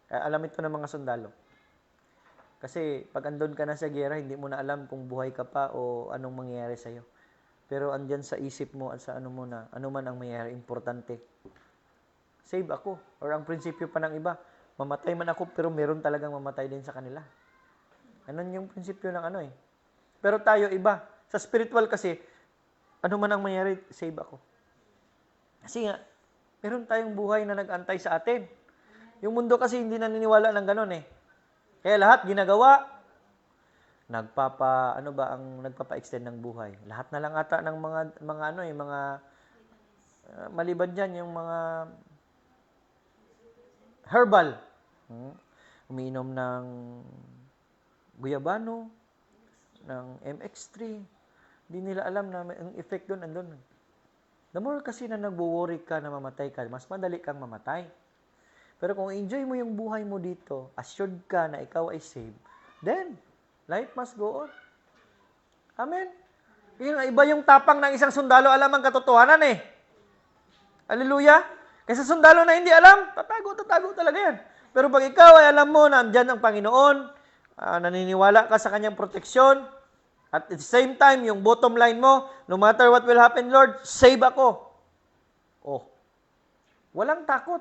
Alam ito ng mga sundalo. Kasi pag andun ka na sa giyera, hindi mo na alam kung buhay ka pa o anong mangyayari sa'yo. Pero andyan sa isip mo at sa ano mo na, ano man ang mangyayari, importante. Save ako. Or ang prinsipyo pa ng iba, mamatay man ako pero meron talagang mamatay din sa kanila. Anon yung prinsipyo ng ano eh. Pero tayo iba. Sa spiritual kasi, ano man ang mangyayari, save ako. Kasi nga, meron tayong buhay na nag-antay sa atin. Yung mundo kasi hindi naniniwala ng ganun eh. Kaya lahat ginagawa, nagpapa-extend ng buhay. Lahat na lang ata ng mga maliban diyan yung mga herbal. Umiinom ng guyabano, ng MX3. Hindi nila alam na may ang effect doon andun. The more kasi na nagwo-worry ka na mamatay ka, mas madali kang mamatay. Pero kung enjoy mo yung buhay mo dito, assured ka na ikaw ay saved, then, life must go on. Amen? Iba yung tapang ng isang sundalo, alam ang katotohanan eh. Hallelujah? Kasi sundalo na hindi alam, tatago talaga yan. Pero pag ikaw ay alam mo na andyan ang Panginoon, naniniwala ka sa kanyang proteksyon, at at the same time, yung bottom line mo, no matter what will happen, Lord, save ako. Oh, walang takot.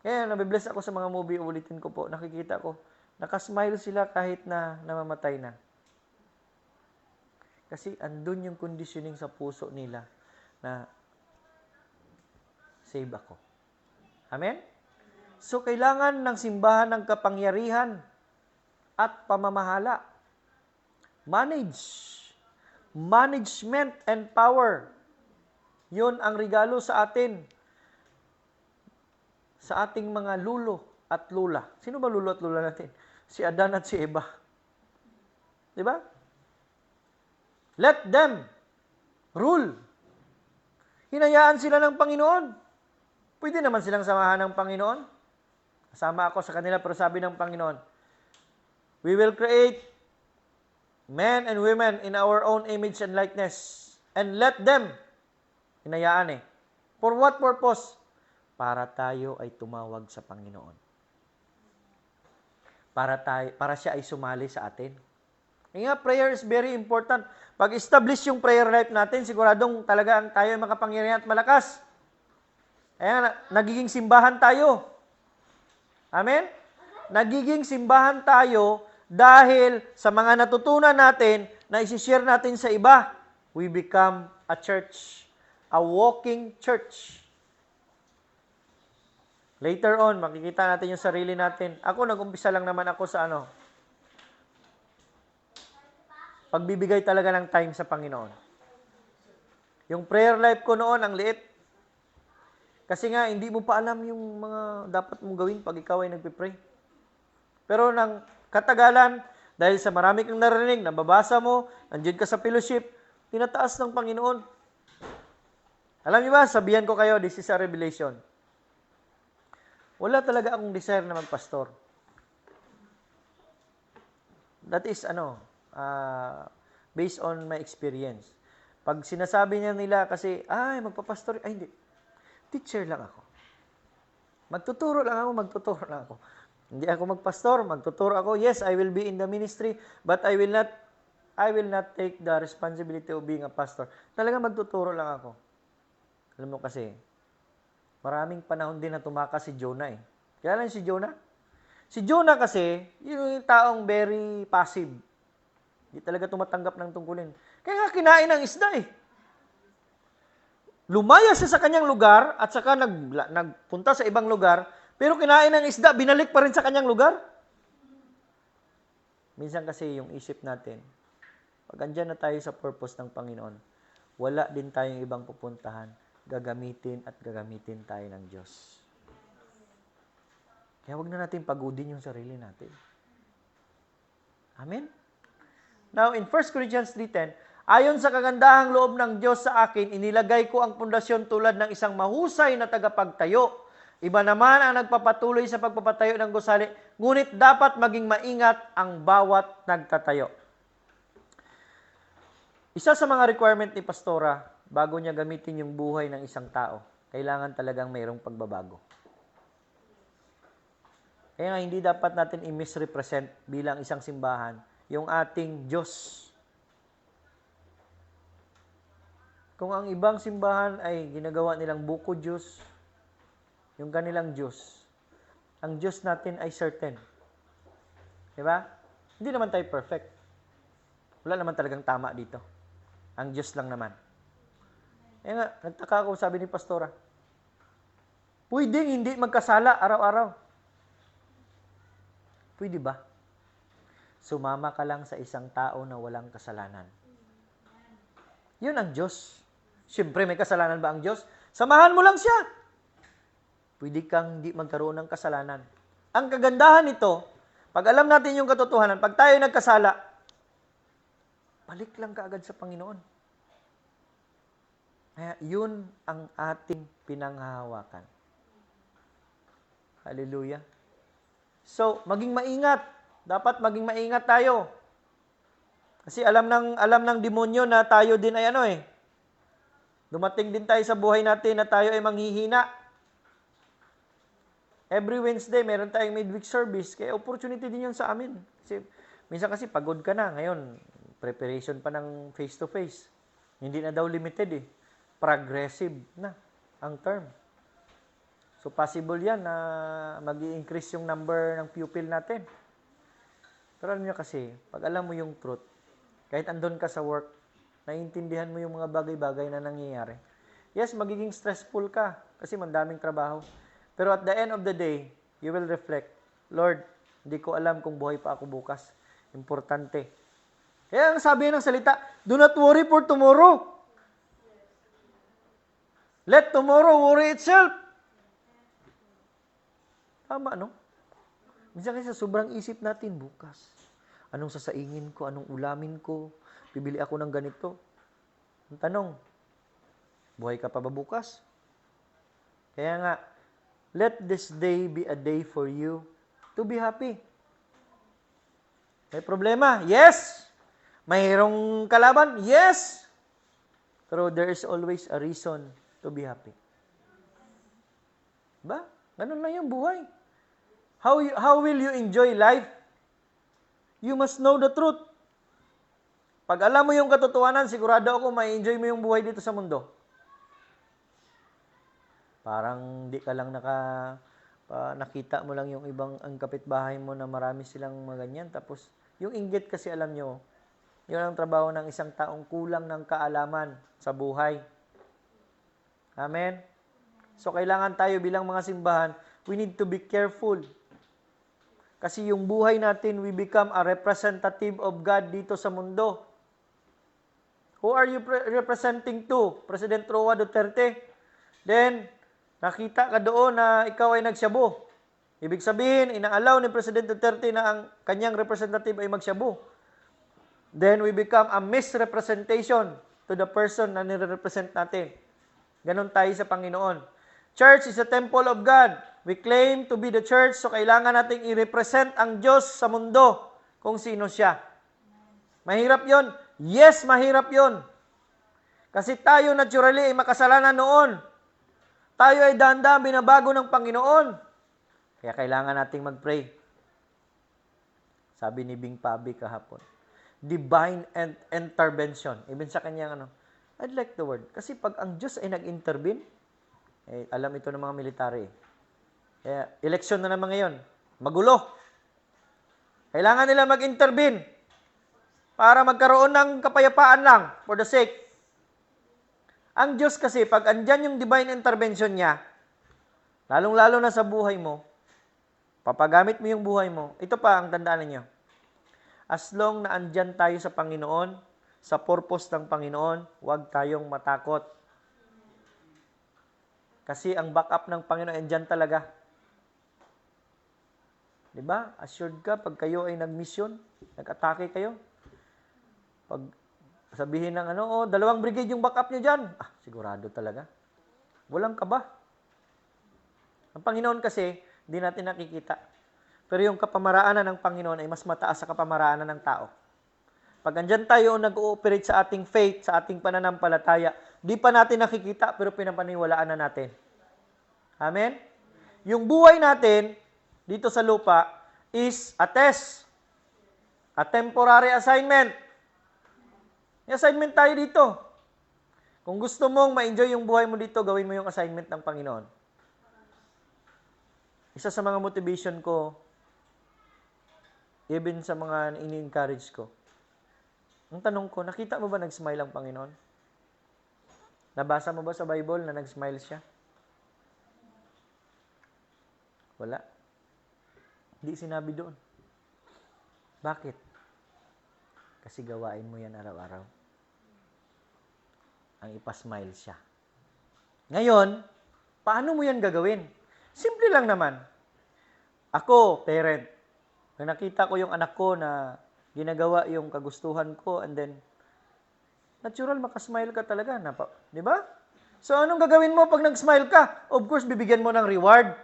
Kaya nabibless ako sa mga movie, ulitin ko po, nakikita ko, nakasmile sila kahit na namamatay na. Kasi andun yung conditioning sa puso nila na save ako. Amen? So, kailangan ng simbahan ng kapangyarihan at pamamahala. Management and power. Yun ang regalo sa atin. Sa ating mga lulo at lula. Sino ba lulo at lula natin? Si Adan at si Eva. Diba? Let them rule. Hinayaan sila ng Panginoon. Pwede naman silang samahan ng Panginoon. Kasama ako sa kanila, pero sabi ng Panginoon, we will create men and women in our own image and likeness. And let them, hinayaan eh. For what purpose? Para tayo ay tumawag sa Panginoon. Para siya ay sumali sa atin. Kaya prayer is very important. Pag-establish yung prayer life natin, siguradong talaga tayo ay makapangyarihan at malakas. Kaya nagiging simbahan tayo. Amen? Nagiging simbahan tayo dahil sa mga natutunan natin na isi-share natin sa iba. We become a church. A walking church. Later on, makikita natin yung sarili natin. Ako, nag-umpisa lang naman ako sa pagbibigay talaga ng time sa Panginoon. Yung prayer life ko noon, ang liit. Kasi nga, hindi mo pa alam yung mga dapat mong gawin pag ikaw ay nagpipray. Pero ng katagalan, dahil sa marami kang narinig, nababasa mo, nandiyan ka sa fellowship, tinataas ng Panginoon. Alam niyo ba, sabihan ko kayo, this is a revelation. Wala talaga akong desire na magpastor. That is, based on my experience. Pag sinasabi nila kasi, magpapastor, hindi. Teacher lang ako. Magtuturo lang ako. Hindi ako magpastor, magtuturo ako. Yes, I will be in the ministry, but I will not take the responsibility of being a pastor. Talaga magtuturo lang ako. Alam mo kasi, maraming panahon din na tumakas si Jonah eh. Kaya lang si Jonah? Si Jonah kasi, yun yung taong very passive. Hindi talaga tumatanggap ng tungkulin. Kaya nga kinain ng isda eh. Lumaya siya sa kanyang lugar at saka nagpunta sa ibang lugar, pero kinain ng isda, binalik pa rin sa kanyang lugar. Minsan kasi yung isip natin, pag andyan na tayo sa purpose ng Panginoon, wala din tayong ibang pupuntahan. Gagamitin at gagamitin tayo ng Diyos. Kaya wag na natin pagodin yung sarili natin. Amen? Now, in 1 Corinthians 3:10, ayon sa kagandahang loob ng Diyos sa akin, inilagay ko ang pundasyon tulad ng isang mahusay na tagapagtayo. Iba naman ang nagpapatuloy sa pagpapatayo ng gusali, ngunit dapat maging maingat ang bawat nagtatayo. Isa sa mga requirement ni Pastora, bago niya gamitin yung buhay ng isang tao, kailangan talagang mayroong pagbabago. Kaya nga, hindi dapat natin i-misrepresent bilang isang simbahan yung ating Diyos. Kung ang ibang simbahan ay ginagawa nilang buko Diyos, yung kanilang Diyos, ang Diyos natin ay certain. Diba? Hindi naman tayo perfect. Wala naman talagang tama dito. Ang Diyos lang naman. Kaya nga, nagtaka ako, sabi ni Pastora, pwedeng hindi magkasala araw-araw. Pwede ba? Sumama ka lang sa isang tao na walang kasalanan. Yun ang Diyos. Siyempre, may kasalanan ba ang Diyos? Samahan mo lang siya. Pwede kang hindi magkaroon ng kasalanan. Ang kagandahan nito, pag alam natin yung katotohanan, pag tayo nagkasala, balik lang kaagad sa Panginoon. Kaya yun ang ating pinanghahawakan. Hallelujah. So, maging maingat. Dapat maging maingat tayo. Kasi alam ng demonyo na tayo din ay dumating din tayo sa buhay natin na tayo ay manghihina. Every Wednesday, meron tayong midweek service. Kaya opportunity din yun sa amin. Kasi, minsan kasi pagod ka na. Ngayon, preparation pa ng face-to-face. Hindi na daw limited Progressive na ang term. So, possible yan na mag-i-increase yung number ng pupil natin. Pero alam nyo kasi, pag alam mo yung truth, kahit andun ka sa work, naiintindihan mo yung mga bagay-bagay na nangyayari. Yes, magiging stressful ka kasi mandaming trabaho. Pero at the end of the day, you will reflect, Lord, hindi ko alam kung buhay pa ako bukas. Importante. Kaya ang sabi ng salita, do not worry for tomorrow. Let tomorrow worry itself. Tama, no? Minsan kasi sobrang isip natin bukas. Anong sasaingin ko? Anong ulamin ko? Bibili ako ng ganito. Ang tanong, buhay ka pa ba bukas? Kaya nga, let this day be a day for you to be happy. May problema? Yes! Mayroong kalaban? Yes! Pero there is always a reason to be happy. Ba? Ganun lang yung buhay. How will you enjoy life? You must know the truth. Pag alam mo yung katotohanan, sigurado ako may enjoy mo yung buhay dito sa mundo. Parang di ka lang nakita mo lang yung ibang ang kapitbahay mo na marami silang mga ganyan. Tapos, yung inggit kasi alam nyo, yun ang trabaho ng isang taong kulang ng kaalaman sa buhay. Amen? So, kailangan tayo bilang mga simbahan, we need to be careful. Kasi yung buhay natin, we become a representative of God dito sa mundo. Who are you representing to? President Roa Duterte? Then, nakita ka doon na ikaw ay nagsyabo. Ibig sabihin, inaalaw ni President Duterte na ang kanyang representative ay magsyabo. Then, we become a misrepresentation to the person na nire-represent natin. Ganon tayo sa Panginoon. Church is a temple of God. We claim to be the church, so kailangan nating i-represent ang Diyos sa mundo kung sino siya. Mahirap yon? Yes, mahirap yon. Kasi tayo naturally ay makasalanan noon. Tayo ay dahan-dahan binabago ng Panginoon. Kaya kailangan nating mag-pray. Sabi ni Bing Pabi kahapon, divine intervention. Ibig sa kanyang I'd like the word. Kasi pag ang Diyos ay nag-intervene, alam ito ng mga military. Kaya, eleksyon na naman ngayon. Magulo. Kailangan nila mag-intervene para magkaroon ng kapayapaan lang for the sake. Ang Diyos kasi, pag andyan yung divine intervention niya, lalong-lalo na sa buhay mo, papagamit mo yung buhay mo, ito pa ang tandaan niyo. As long na andyan tayo sa Panginoon, sa purpose ng Panginoon, huwag tayong matakot. Kasi ang backup ng Panginoon, andyan talaga. Diba? Assured ka, pag kayo ay nag-mission, nag-atake kayo, pag sabihin ng 2 brigade yung backup nyo dyan, sigurado talaga. Walang kaba. Ang Panginoon kasi, hindi natin nakikita. Pero yung kapamaraanan ng Panginoon ay mas mataas sa kapamaraanan ng tao. Pag andyan tayo nag-ooperate sa ating faith, sa ating pananampalataya, di pa natin nakikita pero pinapaniwalaan na natin. Amen? Yung buhay natin dito sa lupa is a test. A temporary assignment. May assignment tayo dito. Kung gusto mong ma-enjoy yung buhay mo dito, gawin mo yung assignment ng Panginoon. Isa sa mga motivation ko, even sa mga ini-encourage ko, ang tanong ko, nakita mo ba nag-smile ang Panginoon? Nabasa mo ba sa Bible na nag-smile siya? Wala. Hindi sinabi doon. Bakit? Kasi gawain mo yan araw-araw. Ang ipasmile siya. Ngayon, paano mo yan gagawin? Simple lang naman. Ako, parent, nang nakita ko yung anak ko na ginagawa yung kagustuhan ko and then, natural, makasmile ka talaga. Di ba? So, anong gagawin mo pag nag-smile ka? Of course, bibigyan mo ng reward.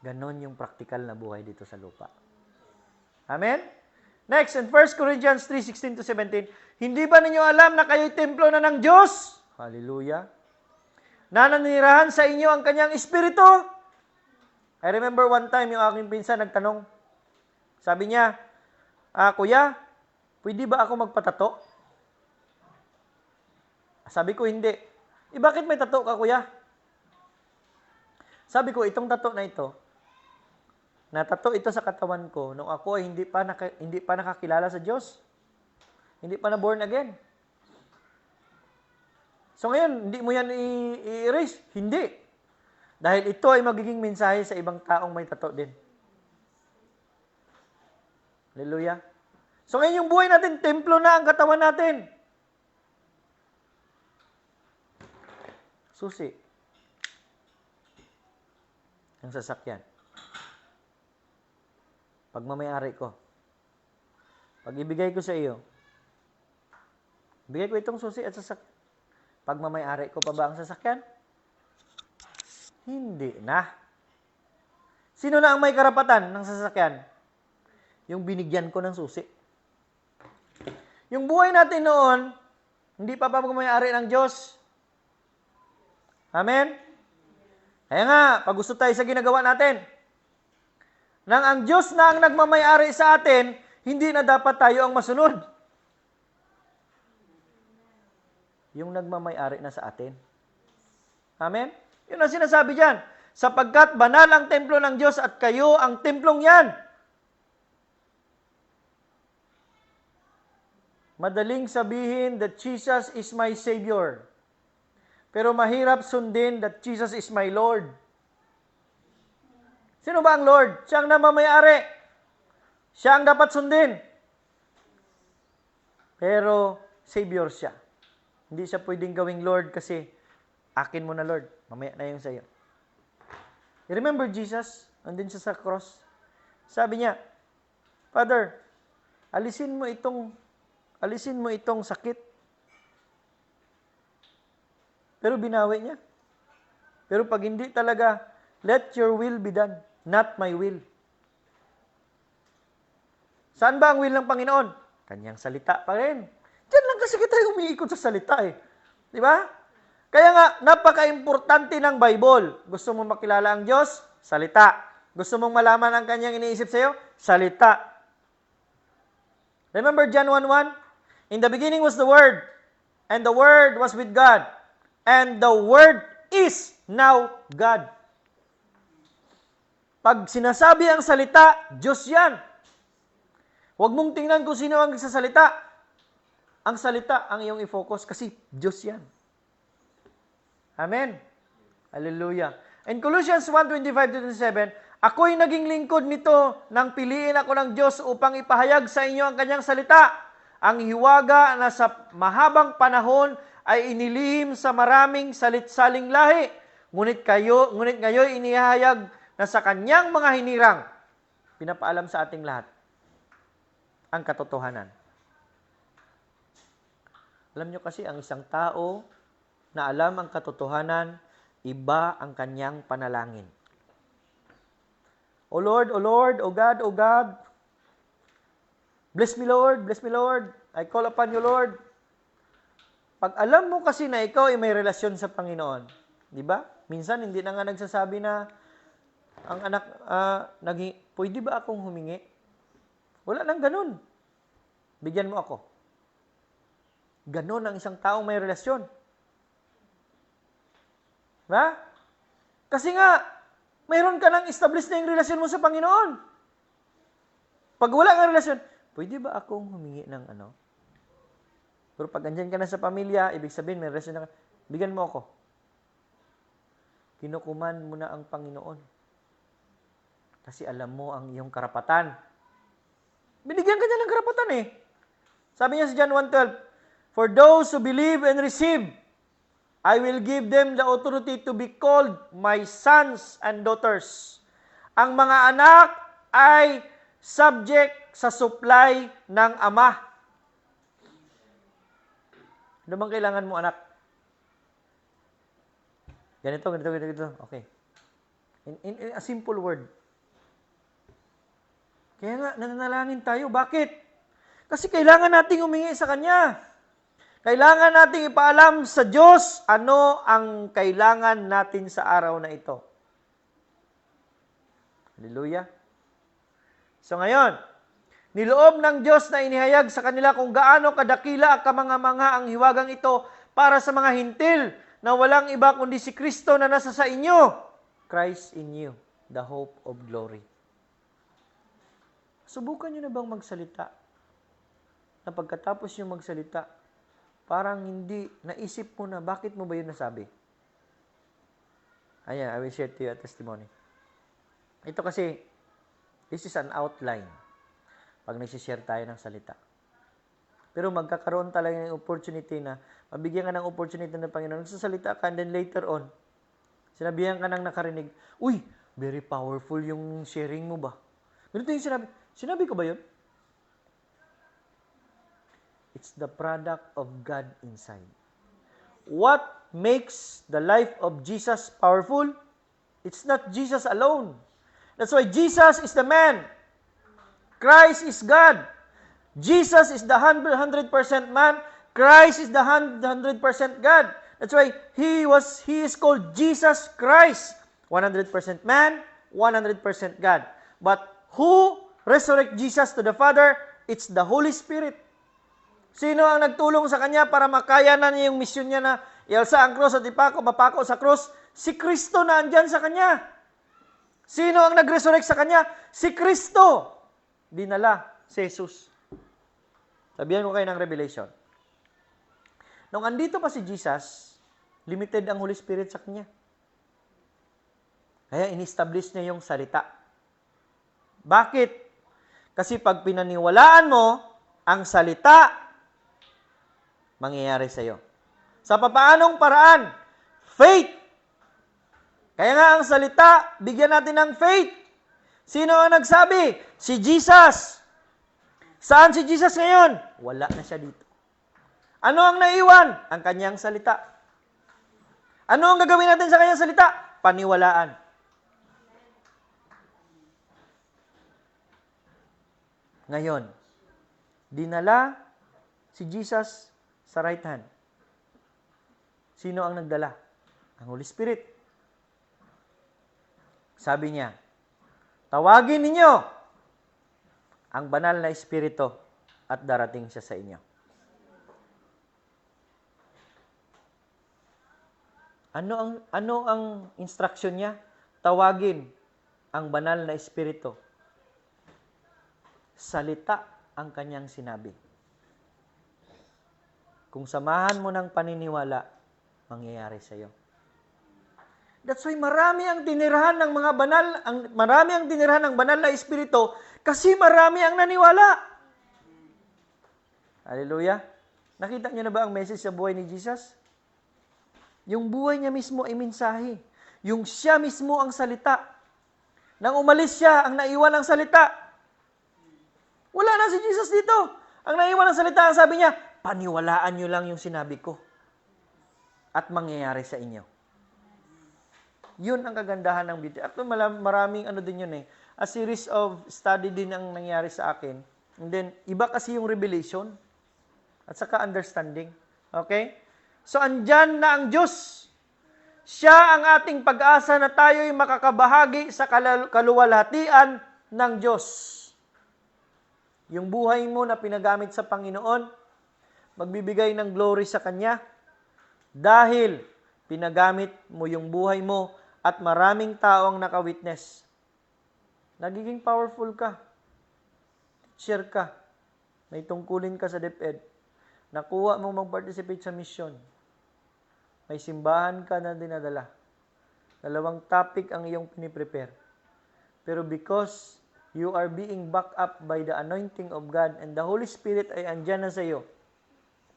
Ganon yung practical na buhay dito sa lupa. Amen? Next, in 1 Corinthians 3:16-17, hindi ba ninyo alam na kayo'y templo na ng Diyos? Hallelujah. Na nanirahan sa inyo ang kanyang espiritu? I remember one time yung aking pinsan nagtanong. Sabi niya, Kuya, pwede ba ako magpatato? Sabi ko, hindi. Bakit may tato ka, Kuya? Sabi ko, itong tato na ito, natato ito sa katawan ko nung ako ay hindi pa nakakilala sa Diyos. Hindi pa na born again. So ngayon, hindi mo yan i-erase? Hindi. Dahil ito ay magiging mensahe sa ibang taong may tato din. Hallelujah. So ngayon yung buhay natin, templo na ang katawan natin. Susi. Ang sasakyan. Pagmamayari ko. Pag ibigay ko sa iyo, bigay ko itong susi at sasakyan. Pagmamayari ko pa ba ang sasakyan? Hindi na. Sino na ang may karapatan ng sasakyan? Yung binigyan ko ng susi. Yung buhay natin noon, hindi pa pagmamayari ng Diyos. Amen? Kaya nga, pag gusto tayo sa ginagawa natin, nang ang Diyos na ang nagmamayari sa atin, hindi na dapat tayo ang masunod. Yung nagmamayari na sa atin. Amen? Yun ang sinasabi dyan. Sapagkat banal ang templo ng Diyos at kayo ang templong yan. Madaling sabihin that Jesus is my Savior. Pero mahirap sundin that Jesus is my Lord. Sino ba ang Lord? Siya ang namamayari. Siya ang dapat sundin. Pero Savior siya. Hindi siya pwedeng gawing Lord kasi akin mo na Lord. Mamaya na yung sa'yo. You remember Jesus? Andun siya sa cross. Sabi niya, Father, alisin mo itong sakit. Pero binawi niya. Pero pag hindi talaga, let your will be done, not my will. Saan ba ang will ng Panginoon? Kanyang salita pa rin. Diyan lang kasi tayo umiikot sa salita eh. Di ba? Kaya nga, napaka-importante ng Bible. Gusto mong makilala ang Diyos? Salita. Gusto mong malaman ang kanyang iniisip sa iyo? Salita. Remember John 1:1? In the beginning was the Word. And the Word was with God. And the Word is now God. Pag sinasabi ang salita, Diyos yan. Huwag mong tingnan kung sino ang nagsasalita. Ang salita ang iyong i-focus kasi Diyos yan. Amen. Hallelujah. In Colossians 1:25-27, ako'y naging lingkod nito nang piliin ako ng Diyos upang ipahayag sa inyo ang kanyang salita. Ang hiwaga na sa mahabang panahon ay inilihim sa maraming salit-saling lahi. Ngunit ngayon inihayag na sa kanyang mga hinirang, pinapaalam sa ating lahat ang katotohanan. Alam nyo kasi, ang isang tao na alam ang katotohanan, iba ang kanyang panalangin. O Lord, O God, bless me Lord, I call upon you Lord. Pag alam mo kasi na ikaw ay may relasyon sa Panginoon, di ba? Minsan hindi na nga nagsasabi na ang anak, pwede ba akong humingi? Wala nang ganun. Bigyan mo ako. Ganun ang isang taong may relasyon. Ha? Kasi nga, mayroon ka nang establish na yung relasyon mo sa Panginoon. Pag wala kang relasyon, pwede ba akong humingi ng ano? Pero pag andyan ka na sa pamilya, ibig sabihin, may relasyon na ka, bigyan mo ako. Kinukuman mo na ang Panginoon. Kasi alam mo ang iyong karapatan. Binigyan ka niya ng karapatan eh. Sabi niya sa John 1:12, for those who believe and receive, I will give them the authority to be called my sons and daughters. Ang mga anak ay subject sa supply ng Ama. Ano bang kailangan mo, anak? Ganito. Okay. In a simple word. Kaya nga, nananalangin tayo. Bakit? Kasi kailangan nating humingi sa Kanya. Kailangan nating ipaalam sa Diyos ano ang kailangan natin sa araw na ito. Hallelujah. So ngayon, niloob ng Diyos na inihayag sa kanila kung gaano kadakila at kamanga-manga ang hiwagang ito para sa mga hintil na walang iba kundi si Kristo na nasa sa inyo. Christ in you, the hope of glory. Subukan nyo na bang magsalita? Na pagkatapos nyo magsalita, parang hindi, naisip mo na, bakit mo ba yun nasabi? Ayan, I will share to you a testimony. Ito kasi, this is an outline. Pag nagsishare tayo ng salita. Pero magkakaroon talaga ng opportunity na, mabigyan ka ng opportunity ng Panginoon, nagsasalita ka, and then later on, sinabihan ka ng nakarinig, uy, very powerful yung sharing mo ba? Ganito yung sinabi. Sinabi ko ba yun? It's the product of God inside. What makes the life of Jesus powerful? It's not Jesus alone. That's why Jesus is the man. Christ is God. Jesus is the 100% man. Christ is the 100% God. That's why He is called Jesus Christ. 100% man, 100% God. But who resurrect Jesus to the Father? It's the Holy Spirit. Sino ang nagtulong sa Kanya para makaya na niya yung mission niya na ialsa ang krus at mapako sa krus? Si Kristo na andyan sa Kanya. Sino ang nag-resurrect sa Kanya? Si Kristo. Dinala si Jesus. Sabihan ko kayo ng revelation. Nung andito pa si Jesus, limited ang Holy Spirit sa Kanya. Kaya in-establish niya yung salita. Bakit? Kasi pag pinaniwalaan mo ang salita, mangyayari sa iyo. Sa papaanong paraan? Faith. Kaya nga ang salita, bigyan natin ng faith. Sino ang nagsabi? Si Jesus. Saan si Jesus ngayon? Wala na siya dito. Ano ang naiwan? Ang kanyang salita. Ano ang gagawin natin sa kanyang salita? Paniwalaan. Ngayon, dinala si Jesus sa right hand. Sino ang nagdala? Ang Holy Spirit. Sabi niya, tawagin ninyo ang banal na Espiritu at darating siya sa inyo. Ano ang instruction niya? Tawagin ang banal na espiritu. Salita ang kanyang sinabi. Kung samahan mo ng paniniwala, mangyayari sa iyo. That's why marami ang tinirahan ng mga banal, marami ang tinirahan ng banal na espiritu kasi marami ang naniwala. Hallelujah. Nakita niyo na ba ang message sa buhay ni Jesus? Yung buhay niya mismo ay mensahe. Yung siya mismo ang salita. Nang umalis siya, ang naiwan ang salita. Wala na si Jesus dito. Ang naiwan ang salita, ang sabi niya, paniwalaan niyo lang yung sinabi ko. At mangyayari sa inyo. Yun ang kagandahan ng video. At maraming din yun eh. A series of study din ang nangyari sa akin. And then, iba kasi yung revelation. At saka understanding. Okay? So, andyan na ang Diyos. Siya ang ating pag-asa na tayo'y makakabahagi sa kaluwalhatian ng Diyos. Yung buhay mo na pinagamit sa Panginoon, magbibigay ng glory sa Kanya dahil pinagamit mo yung buhay mo at maraming tao ang nakawitness. Nagiging powerful ka. Share ka. May tungkulin ka sa DepEd. Nakuha mo mag-participate sa mission. May simbahan ka na dinadala. 2 topic ang iyong piniprepare. Pero because you are being backed up by the anointing of God and the Holy Spirit ay andyan na sa iyo,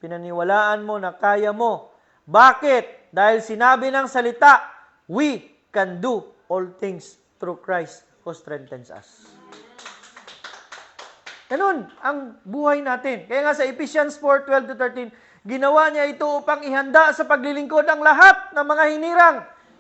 pinaniwalaan mo na kaya mo. Bakit? Dahil sinabi ng salita, we can do all things through Christ who strengthens us. Ganun ang buhay natin. Kaya nga sa Ephesians 4:12-13, ginawa niya ito upang ihanda sa paglilingkod ang lahat ng mga hinirang,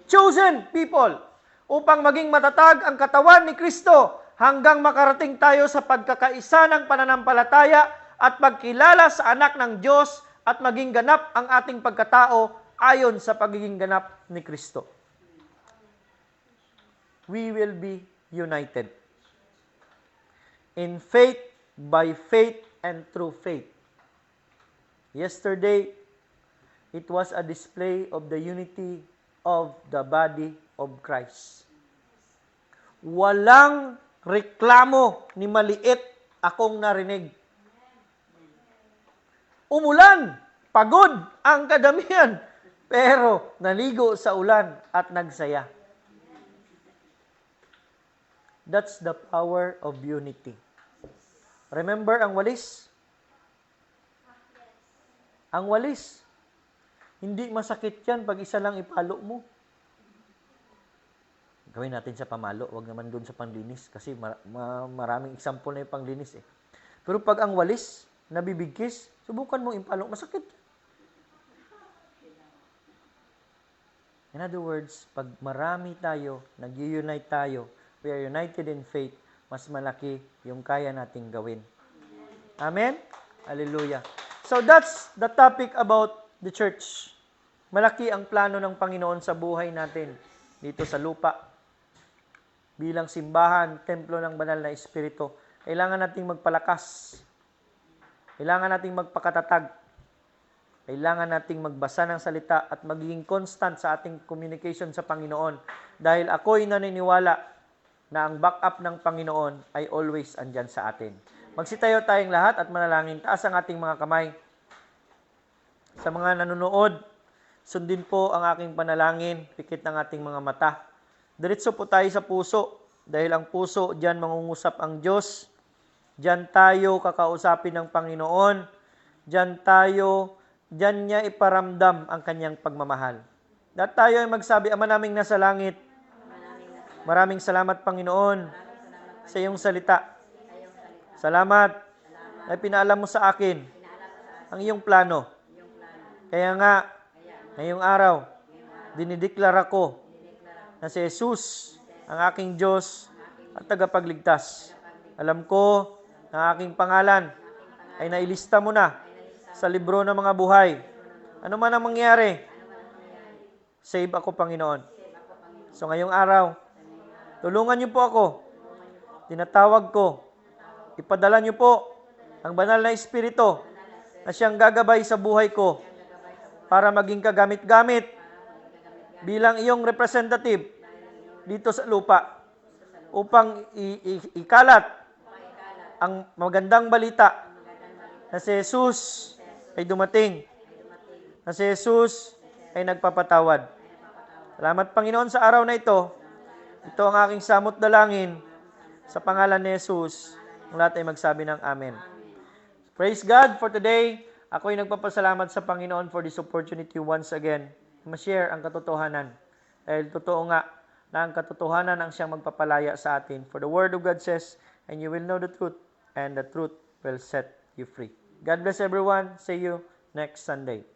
chosen people, upang maging matatag ang katawan ni Kristo hanggang makarating tayo sa pagkakaisa ng pananampalataya at pagkilala sa anak ng Diyos at maging ganap ang ating pagkatao ayon sa pagiging ganap ni Kristo. We will be united in faith, by faith, and through faith. Yesterday, it was a display of the unity of the body of Christ. Walang reklamo ni maliit akong narinig. Umulan, pagod ang kadamihan, pero naligo sa ulan at nagsaya. That's the power of unity. Remember ang walis? Ang walis, hindi masakit yan pag isa lang ipalo mo. Gawin natin sa pamalo, wag naman doon sa panglinis kasi maraming example na yung panglinis eh. Pero pag ang walis, nabibigkis, subukan mo ipalo, masakit. In other words, pag marami tayo, nag-unite tayo, we are united in faith, mas malaki yung kaya nating gawin. Amen? Hallelujah. So that's the topic about the church. Malaki ang plano ng Panginoon sa buhay natin dito sa lupa. Bilang simbahan, templo ng banal na espiritu, kailangan nating magpalakas. Kailangan nating magpakatatag. Kailangan nating magbasa ng salita at magiging constant sa ating communication sa Panginoon. Dahil ako'y naniniwala na ang backup ng Panginoon ay always andyan sa atin. Magsitayo tayong lahat at manalangin. Taas ang ating mga kamay. Sa mga nanonood, sundin po ang aking panalangin, pikit ng ating mga mata. Diretso po tayo sa puso, dahil ang puso, diyan mangungusap ang Diyos. Diyan tayo kakausapin ng Panginoon. Diyan niya iparamdam ang kanyang pagmamahal. At tayo ay magsabi, Ama naming nasa langit, maraming salamat, Panginoon, sa iyong salita. Salamat na pinaalam mo sa akin ang iyong plano. Kaya nga, ngayong araw, dinideklara ko na si Jesus ang aking Diyos at tagapagligtas. Alam ko na aking pangalan ay nailista mo na sa libro ng mga buhay. Ano man ang mangyari, save ako, Panginoon. So ngayong araw, tulungan niyo po ako. Tinatawag ko. Ipadala niyo po ang banal na espiritu na siyang gagabay sa buhay ko para maging kagamit-gamit bilang iyong representative dito sa lupa upang ikalat ang magandang balita na si Jesus ay dumating, na si Jesus ay nagpapatawad. Salamat Panginoon sa araw na ito. Ito ang aking samot dalangin sa pangalan ni Jesus. Ang lahat ay magsabi ng Amen. Praise God for today. Ako ay nagpapasalamat sa Panginoon for this opportunity once again ma-share ang katotohanan. Dahil totoo nga na ang katotohanan ang siyang magpapalaya sa atin. For the Word of God says, and you will know the truth, and the truth will set you free. God bless everyone. See you next Sunday.